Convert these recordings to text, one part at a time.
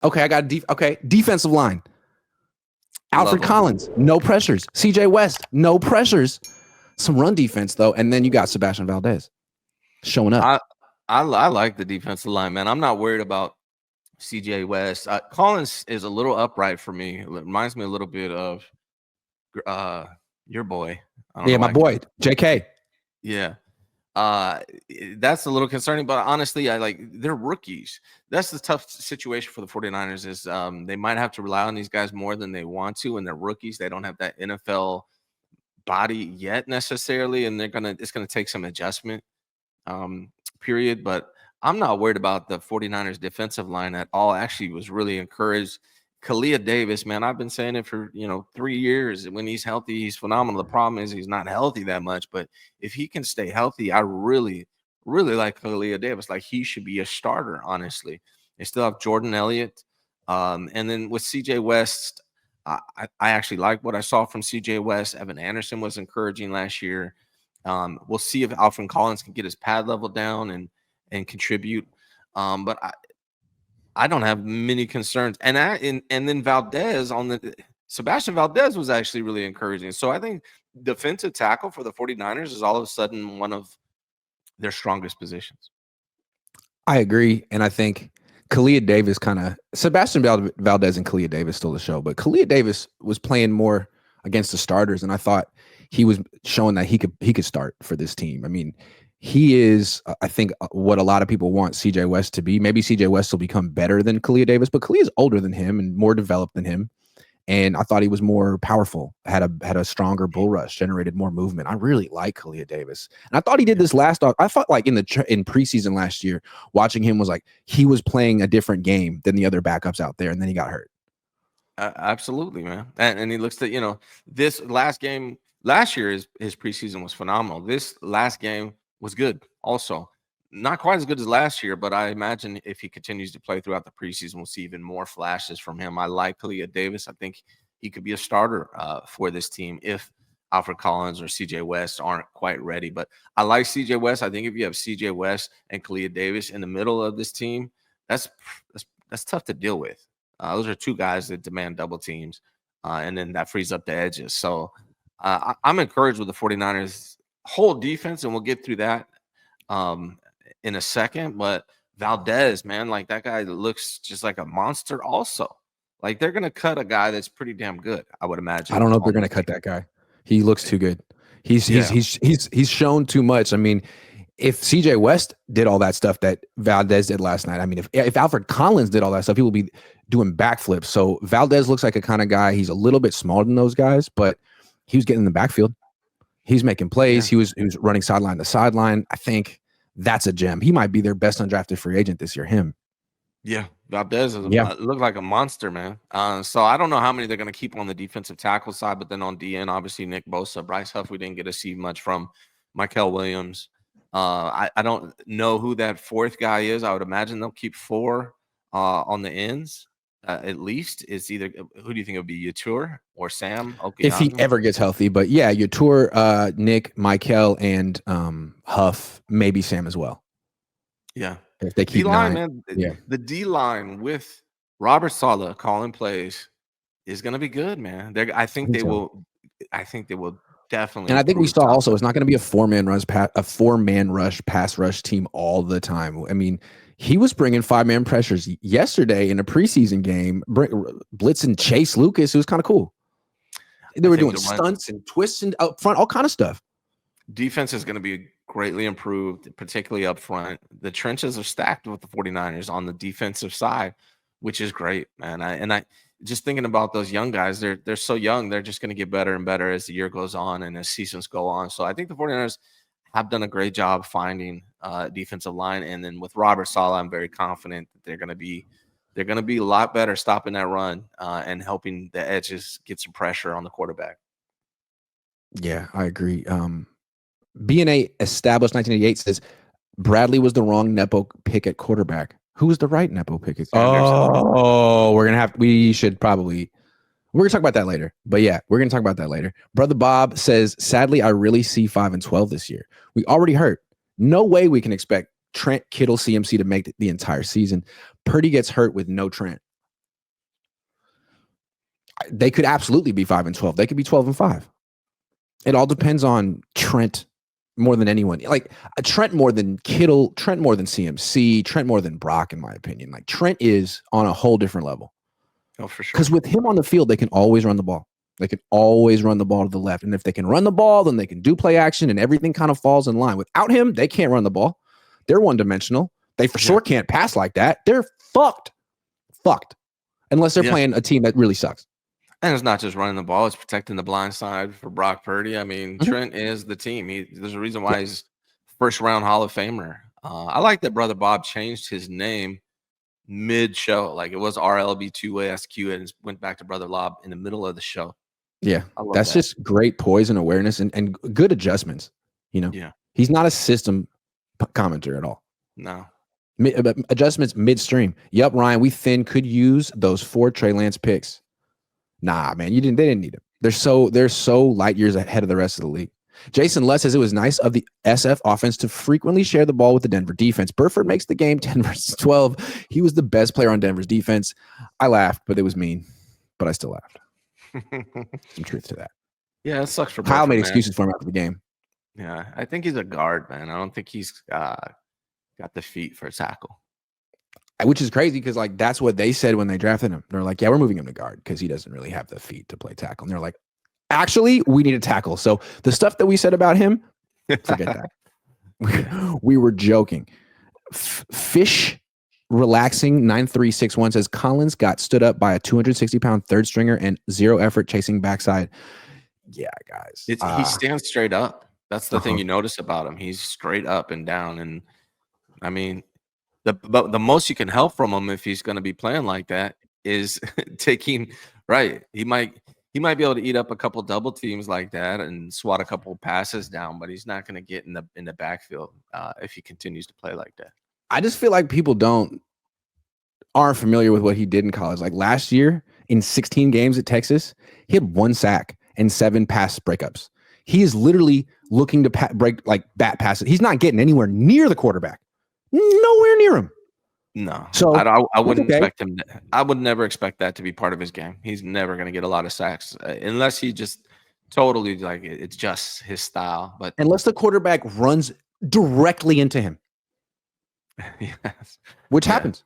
Okay, I got defensive line. Love Alfred him. Collins, no pressures. CJ West, no pressures. Some run defense though, and then you got Sebastian Valdez showing up. I like the defensive line, man. I'm not worried about CJ West. Collins is a little upright for me. It reminds me a little bit of uh, your boy. I don't Yeah, know my why. boy JK. Yeah. That's a little concerning, but honestly, I like they're rookies. That's the tough situation for the 49ers is they might have to rely on these guys more than they want to, and they're rookies. They don't have that NFL body yet necessarily, and it's gonna take some adjustment period. But I'm not worried about the 49ers defensive line at all. Actually, was really encouraged. Kalia Davis, man, I've been saying it for 3 years. When he's healthy, he's phenomenal. The problem is he's not healthy that much. But if he can stay healthy, I really, really like Kalia Davis. Like he should be a starter, honestly. They still have Jordan Elliott. And then with CJ West, I actually like what I saw from CJ West. Evan Anderson was encouraging last year. We'll see if Alfred Collins can get his pad level down and contribute. But I don't have many concerns. And then Valdez Sebastian Valdez was actually really encouraging. So I think defensive tackle for the 49ers is all of a sudden one of their strongest positions. I agree, and I think Kalia Davis Sebastian Valdez and Kalia Davis stole the show, but Kalia Davis was playing more against the starters, and I thought he was showing that he could start for this team. I mean, he is, I think, what a lot of people want CJ West to be. Maybe CJ West will become better than Kalia Davis, but Kalia is older than him and more developed than him. And I thought he was more powerful, had a stronger bull rush, generated more movement. I really like Kalia Davis. And I thought he did this last off. I thought like in preseason last year, watching him was like he was playing a different game than the other backups out there, and then he got hurt. Absolutely, man. And he looks at, this last game last year, his preseason was phenomenal. This last game was good also. Not quite as good as last year, but I imagine if he continues to play throughout the preseason, we'll see even more flashes from him. I like Kalia Davis. I think he could be a starter for this team if Alfred Collins or CJ West aren't quite ready. But I like CJ West. I think if you have CJ West and Kalia Davis in the middle of this team, that's tough to deal with. Those are two guys that demand double teams, and then that frees up the edges. So I'm encouraged with the 49ers whole defense, and we'll get through that in a second. But Valdez, man, like that guy looks just like a monster also. Like they're going to cut a guy that's pretty damn good, I would imagine. I don't know if they're going to cut that guy. He looks too good. He's shown too much. I mean, if CJ West did all that stuff that Valdez did last night, I mean, if Alfred Collins did all that stuff, he will be doing backflips. So Valdez looks like a kind of guy. He's a little bit smaller than those guys, but he was getting in the backfield. He's making plays. Yeah. He was running sideline to sideline. I think that's a gem. He might be their best undrafted free agent this year. Him. Yeah, Valdez looked like a monster, man. So I don't know how many they're going to keep on the defensive tackle side, but then on DN, obviously Nick Bosa, Bryce Huff, we didn't get to see much from. Michael Williams. I don't know who that fourth guy is. I would imagine they'll keep 4 on the ends at least. It's either who do you think it would be, Yatur or Sam? Okay, if he ever gets healthy, but yeah, Yatur, Nick, Michael, and Huff, maybe Sam as well. Yeah. If they keep D-line, man, the D-line with Robert Salah calling plays is going to be good, man. I think they will definitely. And I think we saw also it's not going to be a 4-man rush pass rush team all the time. I mean, he was bringing 5-man pressures yesterday in a preseason game, blitzing Chase Lucas. It was kind of cool. They were doing stunts and twists and up front, all kind of stuff. Defense is going to be greatly improved, particularly up front. The trenches are stacked with the 49ers on the defensive side, which is great, man. I just thinking about those young guys, they're so young. They're just going to get better and better as the year goes on and as seasons go on. So I think the 49ers have done a great job finding defensive line. And then with Robert Salah, I'm very confident that they're going to be a lot better stopping that run and helping the edges get some pressure on the quarterback. Yeah, I agree. BNA established 1988 says Bradley was the wrong Nepo pick at quarterback. Who was the right Nepo pick? Oh, we're going to talk about that later. But yeah, we're going to talk about that later. Brother Bob says, sadly, I really see 5-12 this year. We already hurt. No way we can expect Trent, Kittle, CMC to make the entire season. Purdy gets hurt with no Trent. They could absolutely be 5-12. They could be 12-5. It all depends on Trent more than anyone. Like Trent more than Kittle, Trent more than CMC, Trent more than Brock, in my opinion. Like Trent is on a whole different level. Oh, for sure. Because with him on the field, they can always run the ball. They can always run the ball to the left. And if they can run the ball, then they can do play action and everything kind of falls in line. Without him, they can't run the ball. They're one-dimensional. They for sure can't pass like that. They're fucked. Fucked. Unless they're playing a team that really sucks. And it's not just running the ball; it's protecting the blind side for Brock Purdy. I mean, Trent is the team. There's a reason why he's first-round Hall of Famer. I like that Brother Bob changed his name mid-show. Like it was RLB2ASQ and went back to Brother Bob in the middle of the show. Yeah, that's just great poise and awareness and good adjustments. You know, he's not a system commenter at all. No. Adjustments midstream. Yup, Ryan, we could use those 4 Trey Lance picks. Nah, man, they didn't need him. They're so light years ahead of the rest of the league. Jason Less says it was nice of the SF offense to frequently share the ball with the Denver defense. Burford makes the game 10 versus 12. He was the best player on Denver's defense. I laughed, but it was mean. But I still laughed. Some truth to that. Yeah, it sucks for Kyle. Made excuses for him after the game. Yeah, I think he's a guard, man. I don't think he's got the feet for a tackle. Which is crazy because like that's what they said when they drafted him. They're like, yeah, we're moving him to guard because he doesn't really have the feet to play tackle. And they're like, actually, we need a tackle. So the stuff that we said about him, forget that. We were joking. Fish relaxing 9361 says Collins got stood up by a 260-pound third stringer and zero effort chasing backside. Yeah, guys. He stands straight up. That's the thing you notice about him. He's straight up and down. And I mean, the most you can help from him if he's going to be playing like that is taking right. He might be able to eat up a couple double teams like that and swat a couple passes down, but he's not going to get in the backfield if he continues to play like that. I just feel like people aren't familiar with what he did in college. Like last year in 16 games at Texas, he had 1 sack and 7 pass breakups. He is literally looking to bat passes. He's not getting anywhere near the quarterback. Nowhere near him. No. So I wouldn't expect him. I would never expect that to be part of his game. He's never going to get a lot of sacks unless he just totally like it's just his style. But unless the quarterback runs directly into him. Yes. Which happens.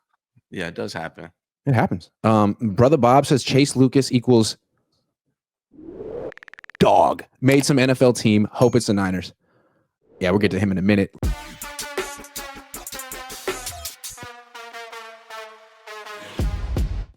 Yeah, it does happen. It happens. Brother Bob says Chase Lucas equals dog. Made some NFL team. Hope it's the Niners. Yeah, we'll get to him in a minute.